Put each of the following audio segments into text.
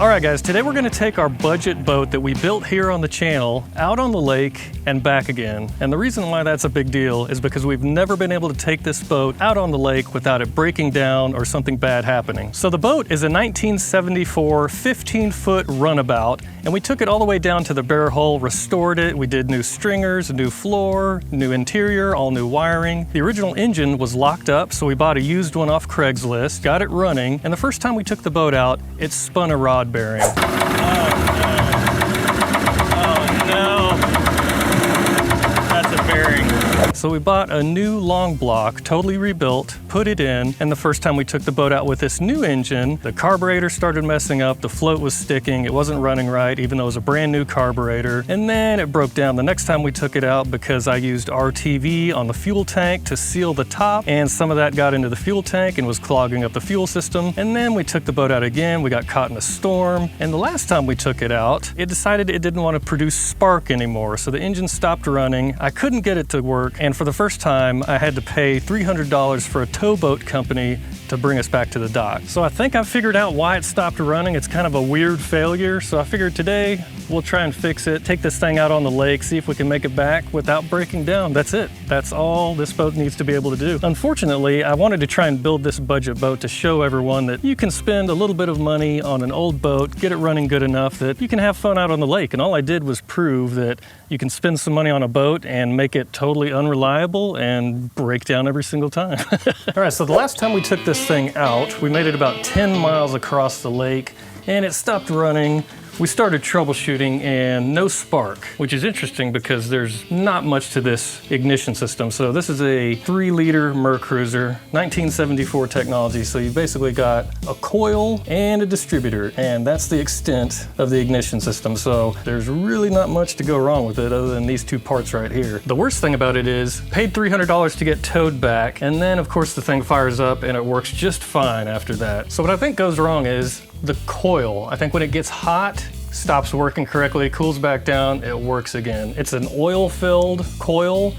All right guys, today we're gonna take our budget boat that we built here on the channel out on the lake and back again. And the reason why that's a big deal is because we've never been able to take this boat out on the lake without it breaking down or something bad happening. So the boat is a 1974 15-foot runabout, and we took it all the way down to the bare hull, restored it. We did new stringers, a new floor, new interior, all new wiring. The original engine was locked up, so we bought a used one off Craigslist, got it running, and the first time we took the boat out, it spun a rod bearing. Oh no. That's a bearing. So we bought a new long block, totally rebuilt, put it in, and the first time we took the boat out with this new engine, the carburetor started messing up, the float was sticking, it wasn't running right, even though it was a brand new carburetor, and then it broke down the next time we took it out because I used RTV on the fuel tank to seal the top, and some of that got into the fuel tank and was clogging up the fuel system. And then we took the boat out again, we got caught in a storm, and the last time we took it out, it decided it didn't want to produce spark anymore, so the engine stopped running. I couldn't get it to work, and for the first time, I had to pay $300 for a towboat company to bring us back to the dock. So I think I figured out why it stopped running. It's kind of a weird failure, so I figured today we'll try and fix it, take this thing out on the lake, see if we can make it back without breaking down. That's it. That's all this boat needs to be able to do. Unfortunately, I wanted to try and build this budget boat to show everyone that you can spend a little bit of money on an old boat, get it running good enough that you can have fun out on the lake. And all I did was prove that you can spend some money on a boat and make it totally unreliable and break down every single time. All right, so the last time we took this thing out, we made it about 10 miles across the lake and it stopped running. We started troubleshooting and no spark, which is interesting because there's not much to this ignition system. So this is a 3-liter Mercruiser, 1974 technology. So you basically got a coil and a distributor, and that's the extent of the ignition system. So there's really not much to go wrong with it other than these two parts right here. The worst thing about it is paid $300 to get towed back, and then of course the thing fires up and it works just fine after that. So what I think goes wrong is the coil. I think when it gets hot, stops working correctly, cools back down, it works again. It's an oil-filled coil.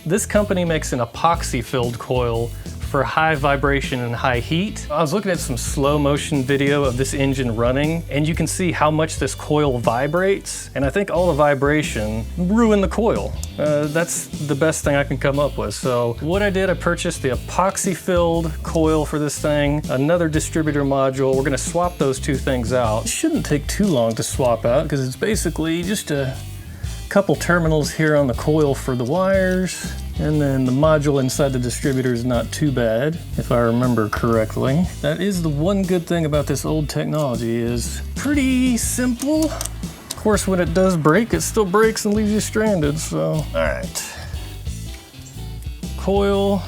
This company makes an epoxy-filled coil for high vibration and high heat. I was looking at some slow motion video of this engine running, and you can see how much this coil vibrates, and I think all the vibration ruined the coil. That's the best thing I can come up with. So what I did, I purchased the epoxy-filled coil for this thing, another distributor module. We're gonna swap those two things out. It shouldn't take too long to swap out because it's basically just a couple terminals here on the coil for the wires, and then the module inside the distributor is not too bad, if I remember correctly. That is the one good thing about this old technology, is pretty simple. Of course, when it does break, it still breaks and leaves you stranded, so. All right. Coil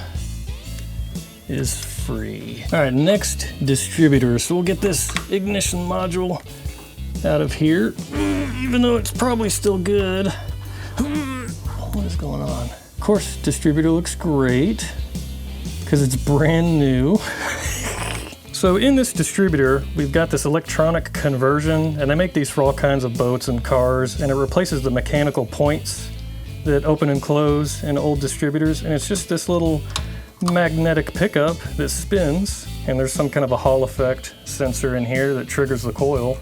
is free. All right, next distributor. So we'll get this ignition module out of here, even though it's probably still good. What is going on? Of course, distributor looks great because it's brand new. So in this distributor, we've got this electronic conversion, and they make these for all kinds of boats and cars, and it replaces the mechanical points that open and close in old distributors. And it's just this little magnetic pickup that spins, and there's some kind of a Hall effect sensor in here that triggers the coil.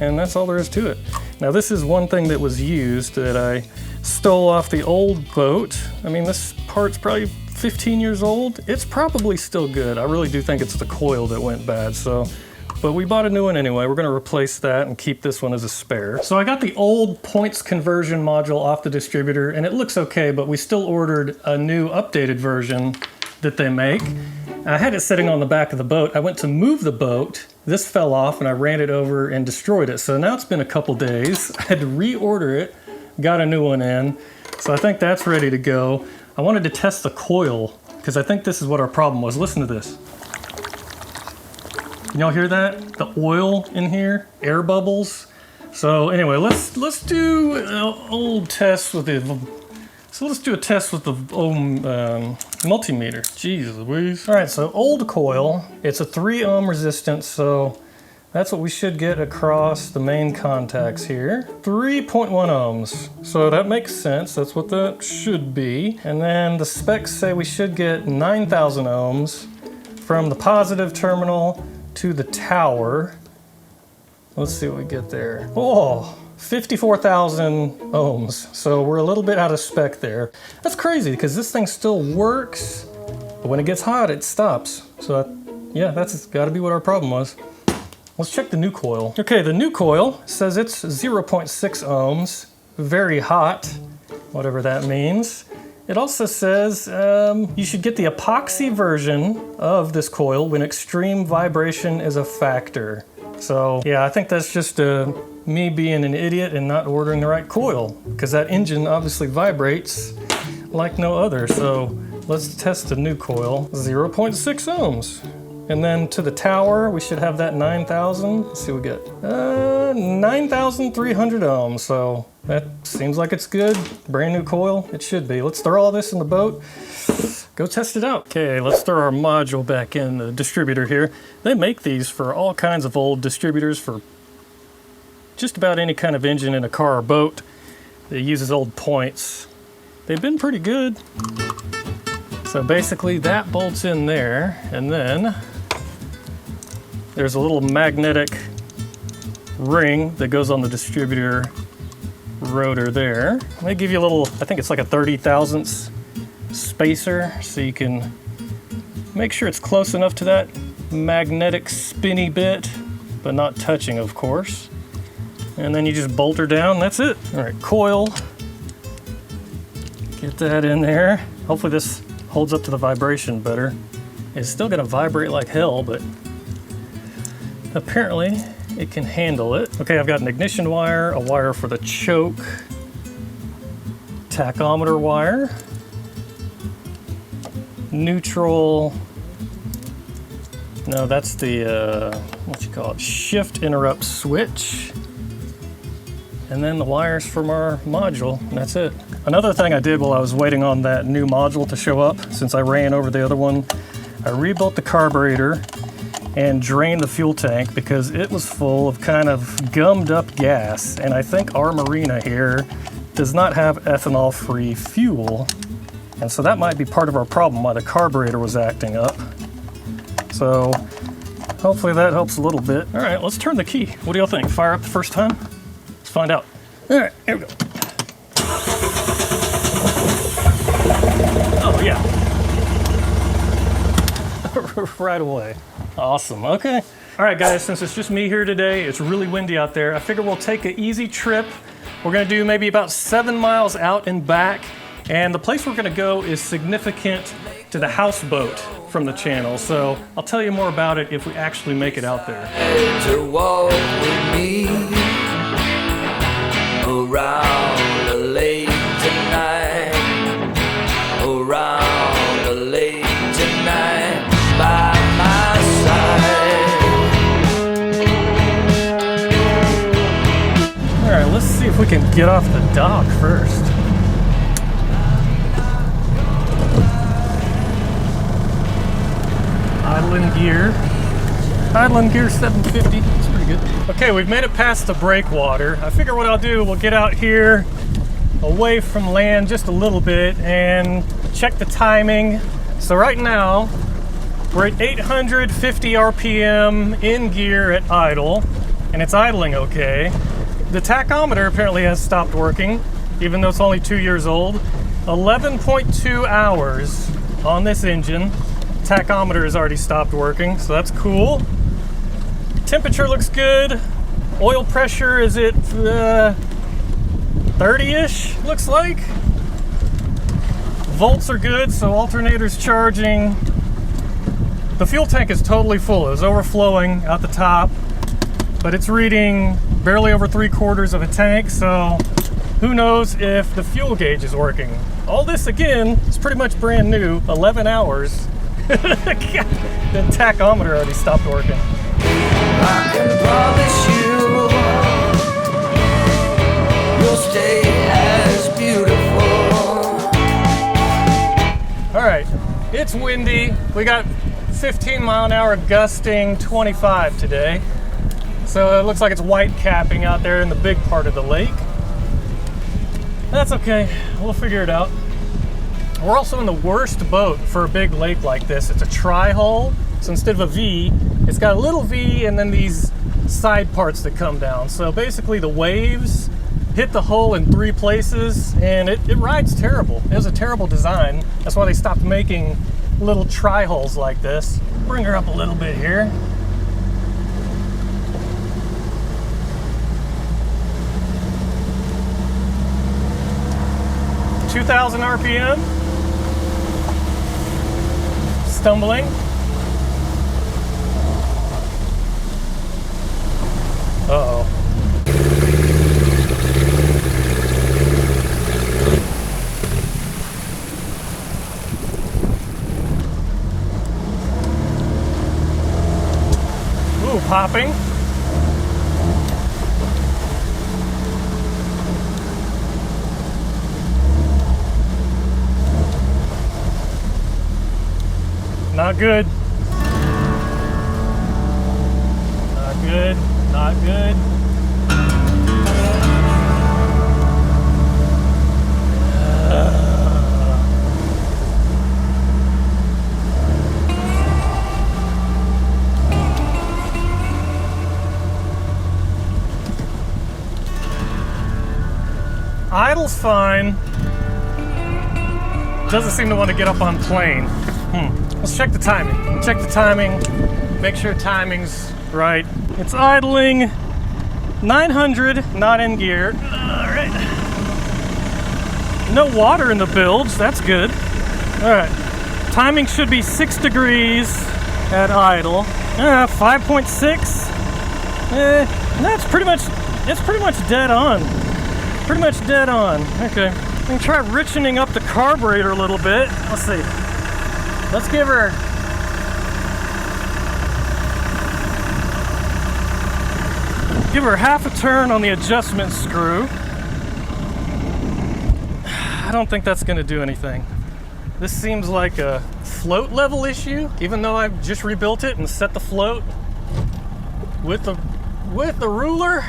And that's all there is to it. Now this is one thing that was used that I stole off the old boat. I mean, this part's probably 15 years old. It's probably still good. I really do think it's the coil that went bad, so. But we bought a new one anyway. We're gonna replace that and keep this one as a spare. So I got the old points conversion module off the distributor, and it looks okay, but we still ordered a new updated version that they make. I had it sitting on the back of the boat. I went to move the boat. This fell off and I ran it over and destroyed it. So now it's been a couple days. I had to reorder it, got a new one in. So I think that's ready to go. I wanted to test the coil because I think this is what our problem was. Listen to this. Can y'all hear that? The oil in here, air bubbles. So anyway, let's do an old test with the, so let's do a test with the multimeter. Jesus Louise. All right, so old coil, it's a 3 ohm resistance, so that's what we should get across the main contacts here. 3.1 ohms, so that makes sense. That's what that should be. And then the specs say we should get 9,000 ohms from the positive terminal to the tower. Let's see what we get there. Oh, 54,000 ohms. So we're a little bit out of spec there. That's crazy because this thing still works, but when it gets hot, it stops. So yeah, that's gotta be what our problem was. Let's check the new coil. Okay, the new coil says it's 0.6 ohms, very hot, whatever that means. It also says you should get the epoxy version of this coil when extreme vibration is a factor. So yeah, I think that's just me being an idiot and not ordering the right coil, because that engine obviously vibrates like no other. So let's test the new coil, 0.6 ohms. And then to the tower, we should have that 9,000. Let's see what we get. 9,300 ohms. So that seems like it's good. Brand new coil. It should be. Let's throw all this in the boat. Go test it out. Okay, let's throw our module back in the distributor here. They make these for all kinds of old distributors for just about any kind of engine in a car or boat that uses old points. They've been pretty good. So basically that bolts in there, and then there's a little magnetic ring that goes on the distributor rotor there. They give you a little, I think it's like a 30 thousandths spacer, so you can make sure it's close enough to that magnetic spinny bit, but not touching, of course. And then you just bolt her down, that's it. All right, coil. Get that in there. Hopefully this holds up to the vibration better. It's still gonna vibrate like hell, but apparently it can handle it. Okay, I've got an ignition wire, a wire for the choke, tachometer wire, neutral, no, that's the, what you call it, shift interrupt switch, and then the wires from our module, and that's it. Another thing I did while I was waiting on that new module to show up, since I ran over the other one, I rebuilt the carburetor and drained the fuel tank because it was full of kind of gummed up gas, and I think our marina here does not have ethanol-free fuel, and so that might be part of our problem why the carburetor was acting up. So hopefully that helps a little bit. All right, let's turn the key. What do y'all think? Fire up the first time? Let's find out. All right, here we go. Oh yeah. Right away. Awesome, okay. All right guys, since it's just me here today, it's really windy out there, I figure we'll take an easy trip. We're gonna do maybe about 7 miles out and back, and the place we're gonna go is significant to the houseboat from the channel, so I'll tell you more about it if we actually make it out there. To walk with me around the lake tonight, around the lake tonight, by my side. All right, let's see if we can get off the dock first. Idling gear 750, it's pretty good. Okay, we've made it past the breakwater. I figure what I'll do, we'll get out here away from land just a little bit and check the timing. So right now, we're at 850 RPM in gear at idle, and it's idling okay. The tachometer apparently has stopped working, even though it's only 2 years old. 11.2 hours on this engine. Tachometer has already stopped working, so that's cool. Temperature looks good. Oil pressure is at 30-ish, looks like. Volts are good, so alternator's charging. The fuel tank is totally full. It was overflowing out the top, but it's reading barely over 3/4 of a tank, so who knows if the fuel gauge is working. All this, again, is pretty much brand new, 11 hours. The tachometer already stopped working. I can promise you, you'll stay as beautiful. All right, it's windy. We got 15-mile-an-hour gusting 25 today. So it looks like it's white capping out there in the big part of the lake. That's okay, we'll figure it out. We're also in the worst boat for a big lake like this. It's a tri-hull, so instead of a V, it's got a little V and then these side parts that come down. So basically the waves hit the hull in 3 places, and it rides terrible. It was a terrible design. That's why they stopped making little tri-hulls like this. Bring her up a little bit here. $2,000 RPM. Stumbling. Uh-oh. Ooh, popping. Not good. Not good. Not good. Idle's fine. Doesn't seem to want to get up on plane. Let's check the timing. Check the timing. Make sure timing's right. It's idling 900, not in gear. All right. No water in the bilge. That's good. All right. Timing should be 6 degrees at idle. 5.6. That's pretty much. It's pretty much dead on. Pretty much dead on. Okay. I'm gonna try richening up the carburetor a little bit. Let's see. Let's give her half a turn on the adjustment screw. I don't think that's going to do anything. This seems like a float level issue, even though I've just rebuilt it and set the float with the ruler.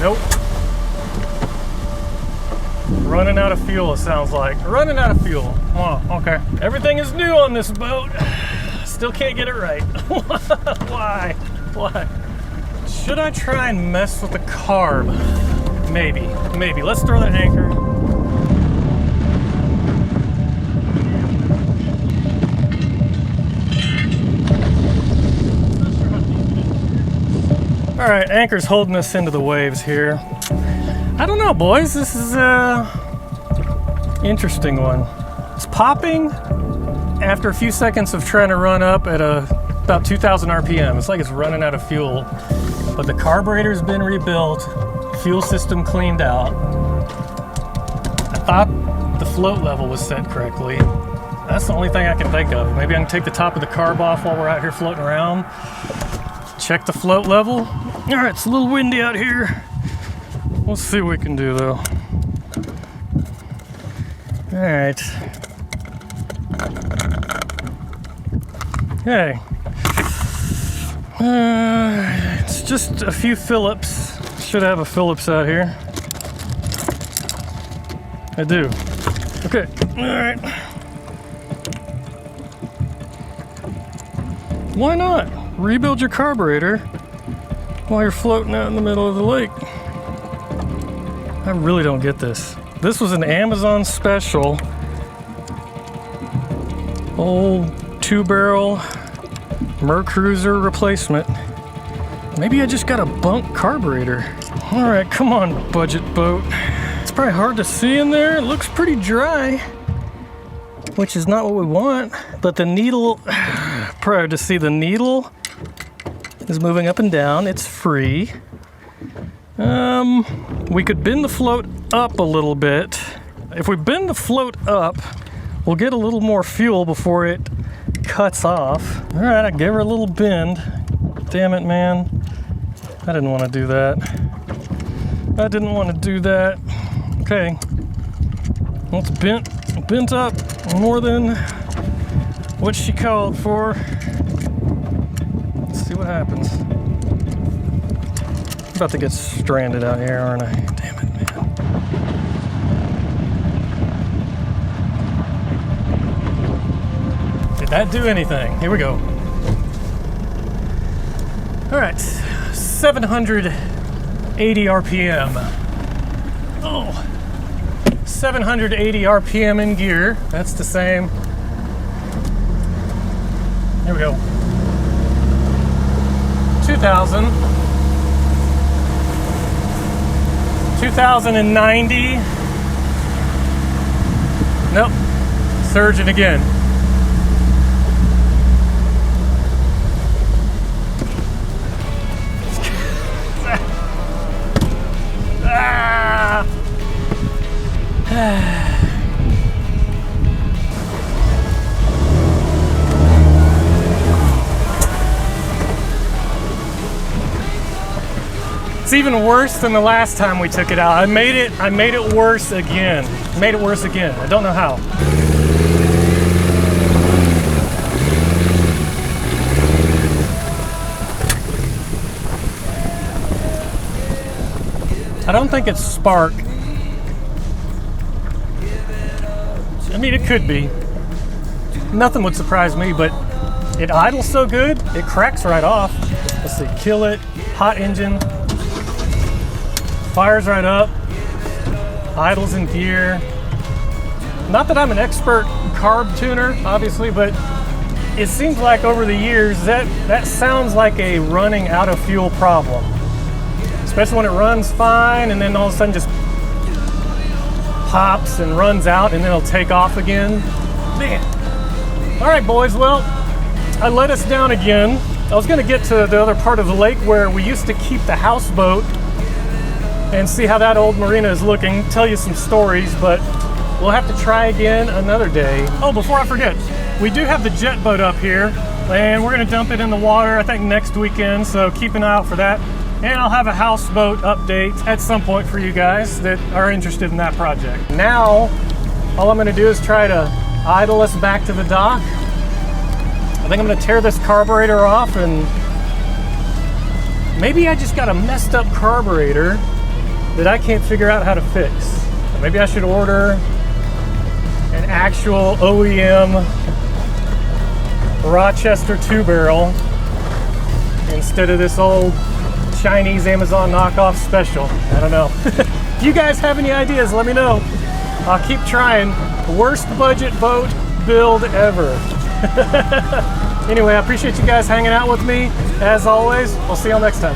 Nope. Running out of fuel, it sounds like. Running out of fuel. Oh, okay. Everything is new on this boat. Still can't get it right. Why? Why? Should I try and mess with the carb? Maybe. Maybe. Let's throw the anchor. All right, anchor's holding us into the waves here. I don't know, boys. This is a interesting one. It's popping after a few seconds of trying to run up at about 2,000 RPM. It's like it's running out of fuel. But the carburetor's been rebuilt, fuel system cleaned out. I thought the float level was set correctly. That's the only thing I can think of. Maybe I can take the top of the carb off while we're out here floating around. Check the float level. All right, it's a little windy out here. We'll see what we can do though. All right. Okay. It's just a few Phillips. Should have a Phillips out here. I do. Okay. All right. Why not? Rebuild your carburetor while you're floating out in the middle of the lake. I really don't get this. This was an Amazon special. Old 2-barrel Mercruiser replacement. Maybe I just got a bunk carburetor. All right, come on, budget boat. It's probably hard to see in there. It looks pretty dry, which is not what we want. But the needle, prior to see the needle, is moving up and down. It's free. We could bend the float up a little bit. If we bend the float up, we'll get a little more fuel before it cuts off. All right, I gave her a little bend. Damn it, man. I didn't want to do that. I didn't want to do that. Okay. Well, it's bent up more than what she called for. Let's see what happens. I'm about to get stranded out here, aren't I? Damn it, man. that do anything? Here we go. All right, 780 RPM. Oh, 780 RPM in gear. That's the same. Here we go. 2,000. 2,090. Nope. Surging again. It's even worse than the last time we took it out. I made it worse again. Made it worse again. I don't know how. I don't think it's spark. I mean, it could be. Nothing would surprise me, but it idles so good, it cracks right off. Let's see, kill it, hot engine, fires right up, idles in gear. Not that I'm an expert carb tuner, obviously, but it seems like over the years that sounds like a running out of fuel problem. Especially when it runs fine and then all of a sudden just pops and runs out and then it'll take off again. Man. All right, boys, well, I let us down again. I was gonna get to the other part of the lake where we used to keep the houseboat and see how that old marina is looking, tell you some stories, but we'll have to try again another day. Oh, before I forget, we do have the jet boat up here and we're gonna dump it in the water, I think next weekend, so keep an eye out for that. And I'll have a houseboat update at some point for you guys that are interested in that project. Now, all I'm gonna do is try to idle us back to the dock. I think I'm gonna tear this carburetor off, and maybe I just got a messed up carburetor that I can't figure out how to fix. Maybe I should order an actual OEM Rochester 2-barrel instead of this old Chinese Amazon knockoff special. I don't know. If you guys have any ideas, let me know. I'll keep trying. Worst budget boat build ever. Anyway, I appreciate you guys hanging out with me. As always, we'll see y'all next time.